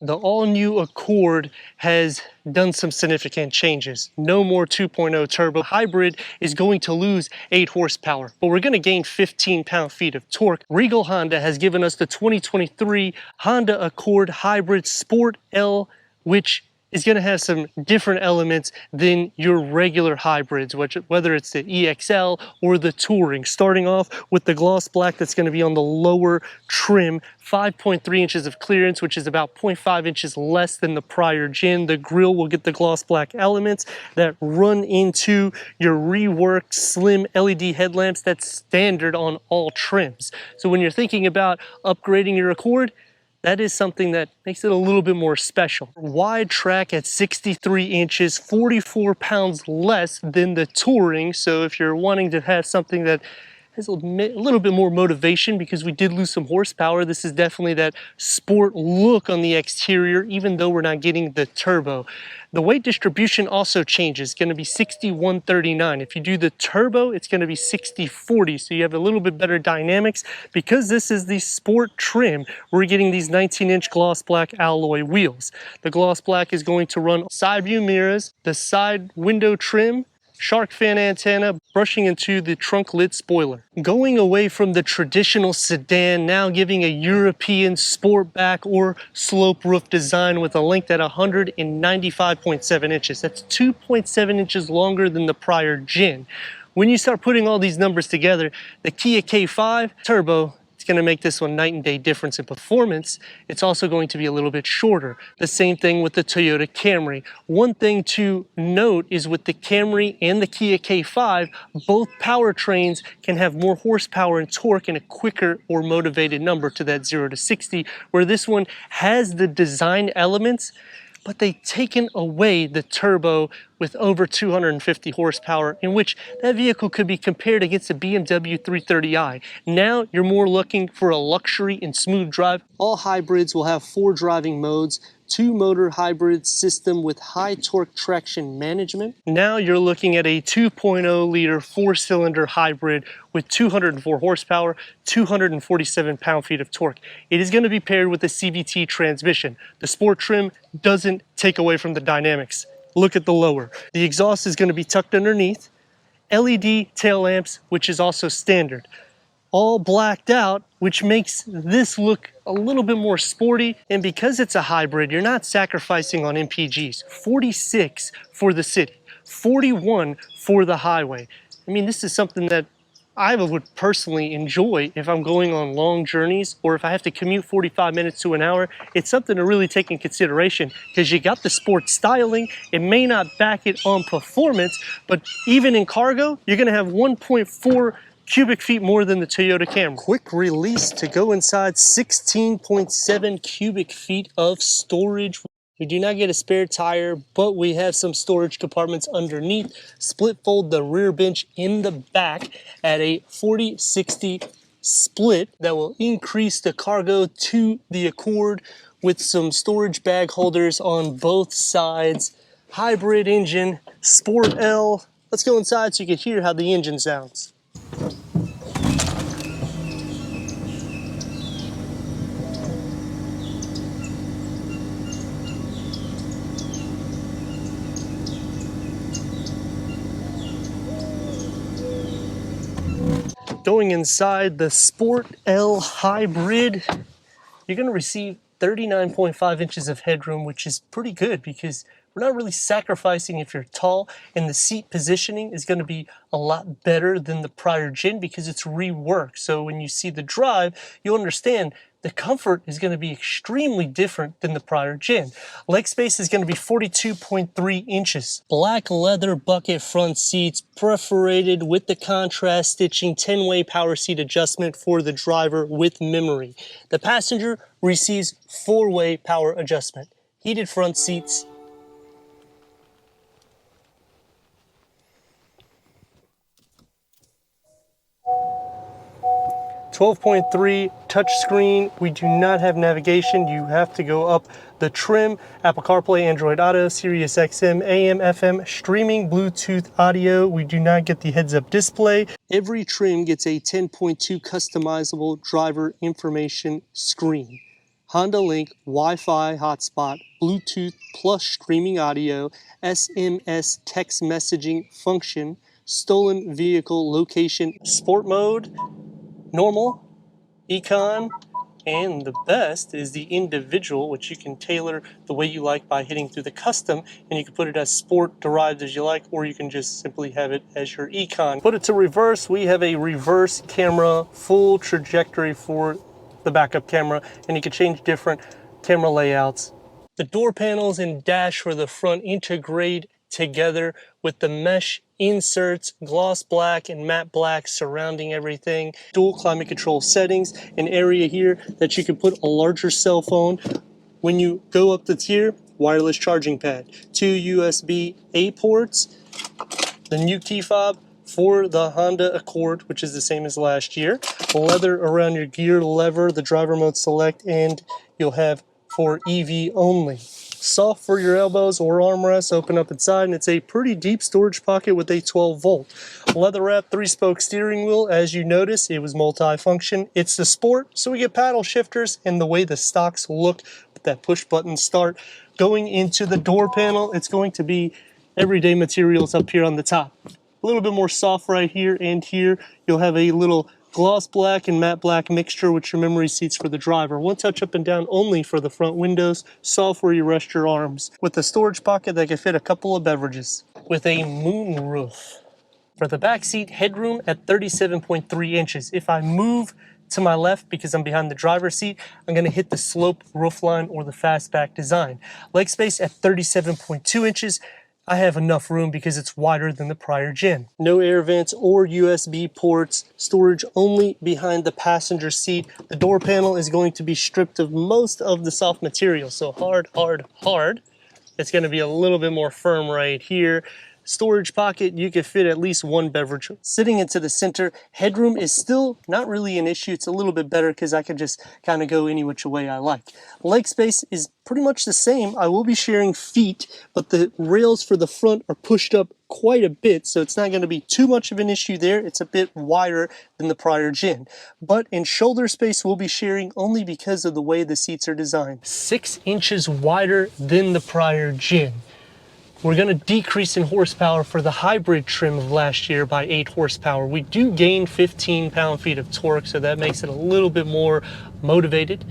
The all-new Accord has done some significant changes. No more 2.0 turbo. Hybrid is going to lose 8 horsepower, but we're going to gain 15 pound-feet of torque. Regal Honda has given us the 2023 Honda Accord Hybrid Sport L, which is going to have some different elements than your regular hybrids, whether it's the EXL or the Touring. Starting off with the gloss black that's going to be on the lower trim, 5.3 inches of clearance, which is about 0.5 inches less than the prior gen. The grille will get the gloss black elements that run into your reworked slim LED headlamps that's standard on all trims. So when you're thinking about upgrading your Accord, that is something that makes it a little bit more special. Wide track at 63 inches, 44 pounds less than the Touring. So if you're wanting to have something that has a little bit more motivation, because we did lose some horsepower, this is definitely that sport look on the exterior, even though we're not getting the turbo. The weight distribution also changes. It's going to be 60-139. If you do the turbo, it's going to be 60-40. So you have a little bit better dynamics. Because this is the sport trim, we're getting these 19-inch gloss black alloy wheels. The gloss black is going to run side view mirrors, the side window trim, shark fin antenna, brushing into the trunk lid spoiler. Going away from the traditional sedan, now giving a European sportback or slope roof design with a length at 195.7 inches. That's 2.7 inches longer than the prior gen. When you start putting all these numbers together, the Kia K5 Turbo, going to make this one night and day difference in performance. It's also going to be a little bit shorter. The same thing with the Toyota Camry. One thing to note is with the Camry and the Kia K5, both powertrains can have more horsepower and torque in a quicker or motivated number to that 0 to 60, where this one has the design elements, but they've taken away the turbo with over 250 horsepower, in which that vehicle could be compared against a BMW 330i. Now you're more looking for a luxury and smooth drive. All hybrids will have 4 driving modes, 2-motor hybrid system with high torque traction management. Now you're looking at a 2.0 liter 4-cylinder hybrid with 204 horsepower, 247 pound-feet of torque. It is going to be paired with a CVT transmission. The sport trim doesn't take away from the dynamics. Look at the lower. The exhaust is going to be tucked underneath. LED tail lamps, which is also standard. All blacked out, which makes this look a little bit more sporty. And because it's a hybrid, you're not sacrificing on MPGs. 46 for the city, 41 for the highway. I mean, this is something that I would personally enjoy if I'm going on long journeys, or if I have to commute 45 minutes to an hour. It's something to really take in consideration, because you got the sport styling. It may not back it on performance, but even in cargo, you're going to have 1.4 cubic feet more than the Toyota Camry. Quick release to go inside, 16.7 cubic feet of storage. We do not get a spare tire, but we have some storage compartments underneath. Split fold the rear bench in the back at a 40-60 split that will increase the cargo to the Accord, with some storage bag holders on both sides. Hybrid engine, Sport L. Let's go inside so you can hear how the engine sounds. Going inside the Sport L Hybrid, you're going to receive 39.5 inches of headroom, which is pretty good because we're not really sacrificing if you're tall, and the seat positioning is going to be a lot better than the prior gen because it's reworked. So when you see the drive, you'll understand the comfort is going to be extremely different than the prior gen. Leg space is going to be 42.3 inches. Black leather bucket front seats, perforated with the contrast stitching, 10-way power seat adjustment for the driver with memory. The passenger receives 4-way power adjustment. Heated front seats. 12.3 touchscreen. We do not have navigation. You have to go up the trim. Apple CarPlay, Android Auto, Sirius XM, AM, FM, streaming, Bluetooth audio. We do not get the heads-up display. Every trim gets a 10.2 customizable driver information screen. Honda Link Wi-Fi hotspot, Bluetooth plus streaming audio, SMS text messaging function, stolen vehicle location, sport mode, normal, econ, and the best is the individual, which you can tailor the way you like by hitting through the custom, and you can put it as sport derived as you like, or you can just simply have it as your econ. Put it to reverse, we have a reverse camera, full trajectory for the backup camera, and you can change different camera layouts. The door panels and dash for the front integrate together with the mesh inserts, gloss black and matte black surrounding everything. Dual climate control settings, an area here that you can put a larger cell phone. When you go up the tier, wireless charging pad, 2 USB-A ports, the new key fob for the Honda Accord, which is the same as last year. Leather around your gear lever, the driver mode select, and you'll have for EV only. Soft for your elbows or armrests, open up inside, and it's a pretty deep storage pocket with a 12-volt. Leather wrap 3-spoke steering wheel. As you notice, it was multi-function. It's the Sport, so we get paddle shifters, and the way the stocks look with that push button start. Going into the door panel, it's going to be everyday materials up here on the top. A little bit more soft right here and here. You'll have a little gloss black and matte black mixture with your memory seats for the driver. One touch up and down only for the front windows. Soft where you rest your arms. With a storage pocket that can fit a couple of beverages. With a moon roof. For the back seat, headroom at 37.3 inches. If I move to my left because I'm behind the driver's seat, I'm going to hit the slope roofline or the fastback design. Leg space at 37.2 inches. I have enough room because it's wider than the prior gen. No air vents or USB ports, storage only behind the passenger seat. The door panel is going to be stripped of most of the soft material, so hard. It's going to be a little bit more firm right here. Storage pocket, you can fit at least one beverage. Sitting into the center, headroom is still not really an issue. It's a little bit better because I can just kind of go any which way I like. Leg space is pretty much the same. I will be sharing feet, but the rails for the front are pushed up quite a bit, so it's not going to be too much of an issue there. It's a bit wider than the prior gen. But in shoulder space, we'll be sharing only because of the way the seats are designed. 6 inches wider than the prior gen. We're going to decrease in horsepower for the hybrid trim of last year by 8 horsepower. We do gain 15 pound-feet of torque, so that makes it a little bit more motivated,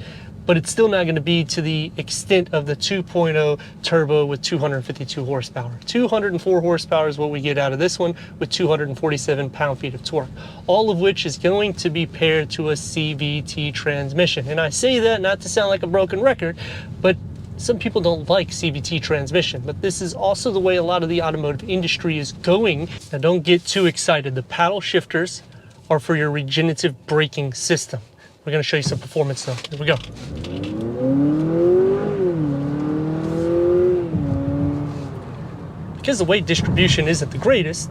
but it's still not going to be to the extent of the 2.0 turbo with 252 horsepower. 204 horsepower is what we get out of this one with 247 pound-feet of torque, all of which is going to be paired to a CVT transmission. And I say that not to sound like a broken record, but some people don't like CVT transmission, but this is also the way a lot of the automotive industry is going. Now don't get too excited. The paddle shifters are for your regenerative braking system. We're going to show you some performance though. Here we go. Because the weight distribution isn't the greatest,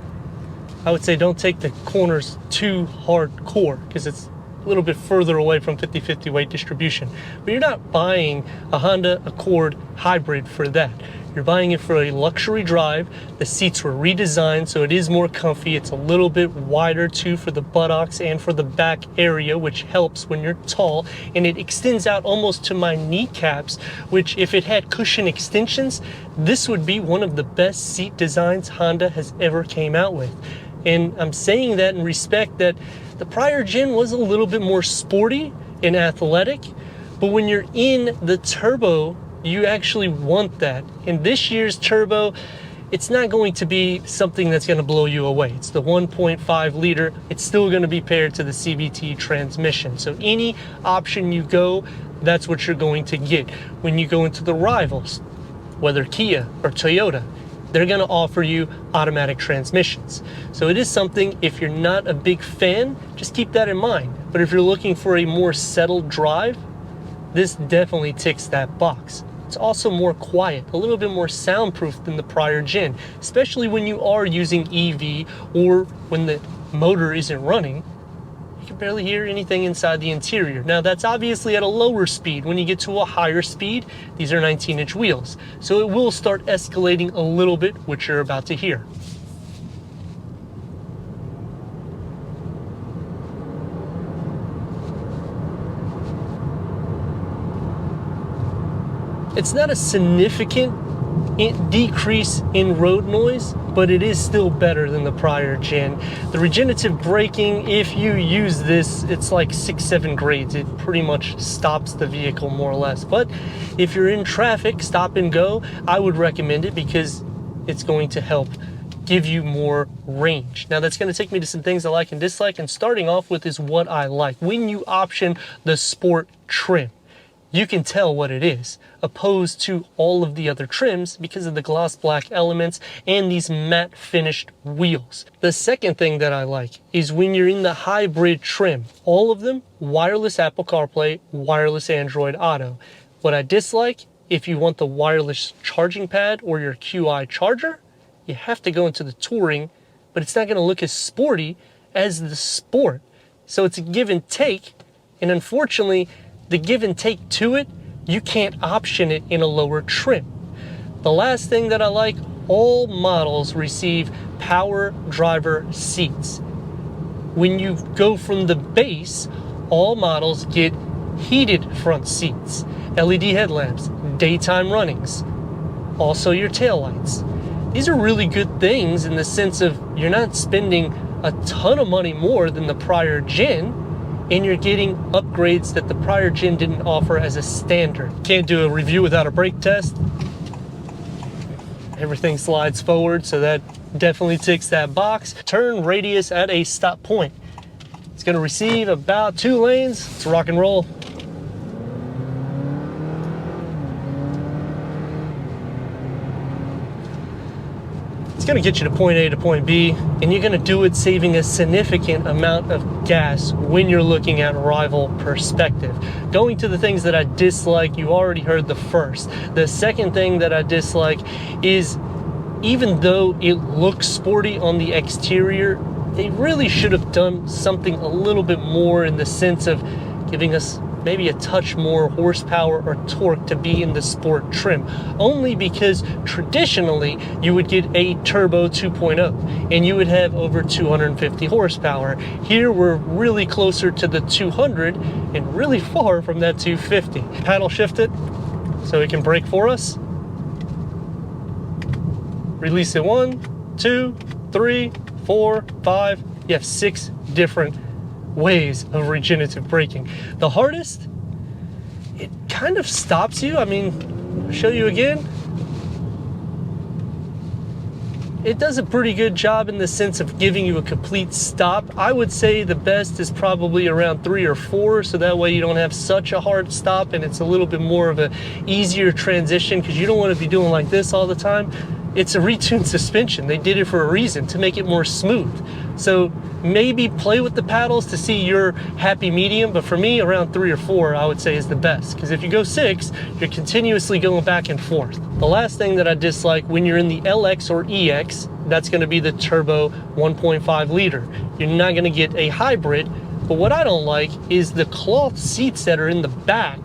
I would say don't take the corners too hardcore because it's a little bit further away from 50-50 weight distribution. But you're not buying a Honda Accord hybrid for that. You're buying it for a luxury drive. The seats were redesigned so it is more comfy. It's a little bit wider too for the buttocks and for the back area, which helps when you're tall. And it extends out almost to my kneecaps, which if it had cushion extensions, this would be one of the best seat designs Honda has ever came out with. And I'm saying that in respect that the prior gen was a little bit more sporty and athletic, but when you're in the turbo, you actually want that. In this year's turbo, it's not going to be something that's going to blow you away. It's the 1.5 liter. It's still going to be paired to the CVT transmission. So any option you go, that's what you're going to get. When you go into the rivals, whether Kia or Toyota, they're going to offer you automatic transmissions. So it is something, if you're not a big fan, just keep that in mind. But if you're looking for a more settled drive, this definitely ticks that box. It's also more quiet, a little bit more soundproof than the prior gen, especially when you are using EV or when the motor isn't running. You can barely hear anything inside the interior. Now that's obviously at a lower speed. When you get to a higher speed, these are 19-inch wheels. So it will start escalating a little bit, which you're about to hear. It's not a significant decrease in road noise, but it is still better than the prior gen. The regenerative braking, if you use this, it's like 6-7 grades. It pretty much stops the vehicle more or less. But if you're in traffic, stop and go, I would recommend it because it's going to help give you more range. Now that's going to take me to some things I like and dislike, and starting off with is what I like. When you option the sport trim, you can tell what it is, opposed to all of the other trims because of the gloss black elements and these matte finished wheels. The second thing that I like is when you're in the hybrid trim, all of them wireless Apple CarPlay, wireless Android Auto. What I dislike, if you want the wireless charging pad or your QI charger, you have to go into the touring, but it's not going to look as sporty as the sport. So it's a give and take, and unfortunately, the give and take to it, you can't option it in a lower trim. The last thing that I like, all models receive power driver seats. When you go from the base, all models get heated front seats, LED headlamps, daytime runnings, also your taillights. These are really good things in the sense of you're not spending a ton of money more than the prior gen, and you're getting upgrades that the prior gen didn't offer as a standard. Can't do a review without a brake test. Everything slides forward, so that definitely ticks that box. Turn radius at a stop point. It's gonna receive about 2 lanes. It's rock and roll. It's gonna get you to point A to point B, and you're gonna do it saving a significant amount of gas when you're looking at rival perspective. Going to the things that I dislike, you already heard the first. The second thing that I dislike is, even though it looks sporty on the exterior, they really should have done something a little bit more in the sense of giving us maybe a touch more horsepower or torque to be in the sport trim, only because traditionally you would get a turbo 2.0 and you would have over 250 horsepower. Here we're really closer to the 200 and really far from that 250. Paddle shift it so it can brake for us. Release it 1, 2, 3, 4, 5. You have 6 different ways of regenerative braking. The hardest, it kind of stops you. I mean, I'll show you again. It does a pretty good job in the sense of giving you a complete stop. I would say the best is probably around 3 or 4, so that way you don't have such a hard stop and it's a little bit more of an easier transition, because you don't want to be doing like this all the time. It's a retuned suspension. They did it for a reason, to make it more smooth. So maybe play with the paddles to see your happy medium, but for me, around 3 or 4, I would say is the best. Because if you go 6, you're continuously going back and forth. The last thing that I dislike, when you're in the LX or EX, that's gonna be the turbo 1.5 liter. You're not gonna get a hybrid, but what I don't like is the cloth seats that are in the back.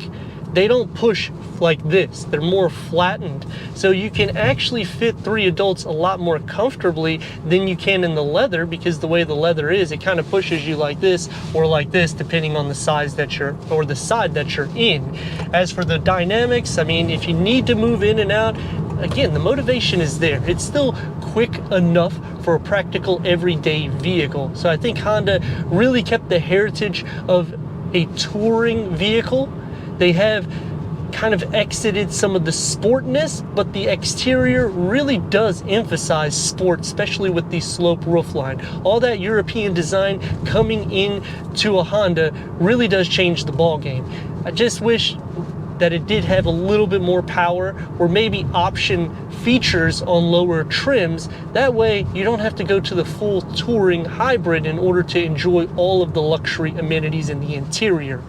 They don't push like this. They're more flattened. So you can actually fit 3 adults a lot more comfortably than you can in the leather, because the way the leather is, it kind of pushes you like this or like this, depending on the size that you're, or the side that you're in. As for the dynamics, I mean, if you need to move in and out, again, the motivation is there. It's still quick enough for a practical everyday vehicle. So I think Honda really kept the heritage of a touring vehicle. They have kind of exited some of the sportness, but the exterior really does emphasize sport, especially with the slope roofline. All that European design coming in to a Honda really does change the ball game. I just wish that it did have a little bit more power, or maybe option features on lower trims. That way you don't have to go to the full touring hybrid in order to enjoy all of the luxury amenities in the interior.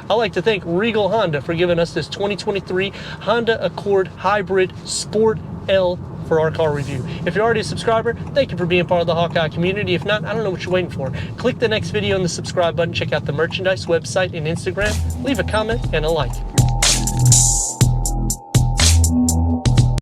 I'd like to thank Regal Honda for giving us this 2023 Honda Accord Hybrid Sport L for our car review. If you're already a subscriber, thank you for being part of the Hawkeye community. If not, I don't know what you're waiting for. Click the next video on the subscribe button, check out the merchandise website and Instagram, leave a comment and a like.